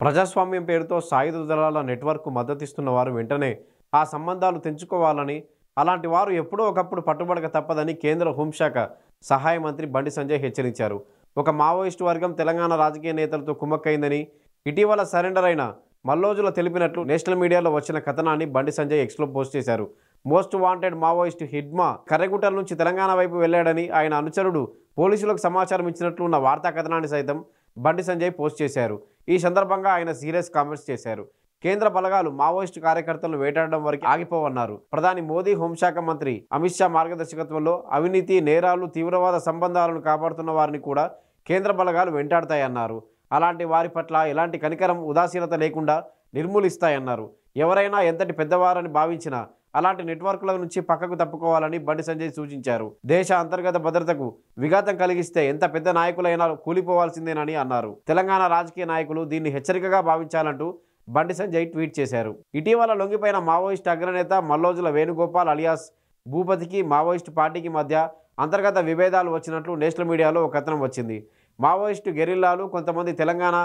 ప్రజాస్వామ్యం పేరుతో సాయుధ దళాల నెట్వర్క్ మద్దతిస్తున్న వారు వెంటనే ఆ సంబంధాలు తెంచుకోవాలని, అలాంటి వారు ఎప్పుడో ఒకప్పుడు పట్టుబడక తప్పదని కేంద్ర హోంశాఖ సహాయ మంత్రి బండి సంజయ్ హెచ్చరించారు. ఒక మావోయిస్టు వర్గం తెలంగాణ రాజకీయ నేతలతో కుమ్మక్కైందని ఇటీవల సరెండర్ అయిన మల్లోజుల తెలిపినట్లు నేషనల్ మీడియాలో వచ్చిన కథనాన్ని బండి సంజయ్ ఎక్స్లో పోస్ట్ చేశారు. మోస్ట్ వాంటెడ్ మావోయిస్టు హిడ్మా కర్రెగుట్టల నుంచి తెలంగాణ వైపు వెళ్లాడని ఆయన అనుచరుడు పోలీసులకు సమాచారం ఇచ్చినట్లు ఉన్న వార్తా కథనాన్ని సైతం బండి సంజయ్ పోస్ట్ చేశారు. ఈ సందర్భంగా ఆయన సీరియస్ కామెంట్స్ చేశారు. కేంద్ర బలగాలు మావోయిస్టు కార్యకర్తలను వేటాడడం వరకు ఆగిపోవన్నారు. ప్రధాని మోదీ, హోంశాఖ మంత్రి అమిత్ షా మార్గదర్శకత్వంలో అవినీతి, నేరాలు, తీవ్రవాద సంబంధాలను కాపాడుతున్న వారిని కూడా కేంద్ర బలగాలు వెంటాడతాయన్నారు. అలాంటి వారి పట్ల ఎలాంటి కనికరం, ఉదాసీనత లేకుండా నిర్మూలిస్తాయన్నారు. ఎవరైనా ఎంతటి పెద్దవారని భావించినా అలాంటి నెట్వర్క్ల నుంచి పక్కకు తప్పుకోవాలని బండి సంజయ్ సూచించారు. దేశ అంతర్గత భద్రతకు విఘాతం కలిగిస్తే ఎంత పెద్ద నాయకులైనా కూలిపోవాల్సిందేనని అన్నారు. తెలంగాణ రాజకీయ నాయకులు దీన్ని హెచ్చరికగా భావించాలంటూ బండి సంజయ్ ట్వీట్ చేశారు. ఇటీవల లొంగిపోయిన మావోయిస్టు అగ్రనేత మల్లోజుల వేణుగోపాల్ అలియాస్ భూపతికి మావోయిస్టు పార్టీకి మధ్య అంతర్గత విభేదాలు వచ్చినట్లు నేషనల్ మీడియాలో ఒక కథనం వచ్చింది. మావోయిస్టు గెరిల్లాలు, కొంతమంది తెలంగాణ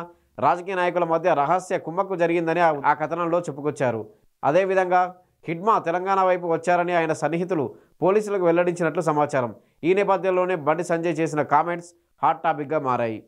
రాజకీయ నాయకుల మధ్య రహస్య కుమ్మక్కు జరిగిందని ఆ కథనంలో చెప్పుకొచ్చారు. అదేవిధంగా హిడ్మా తెలంగాణ వైపు వచ్చారని ఆయన సన్నిహితులు పోలీసులకు వెల్లడించినట్లు సమాచారం. ఈ నేపథ్యంలోనే బండి సంజయ్ చేసిన కామెంట్స్ హాట్ టాపిక్గా మారాయి.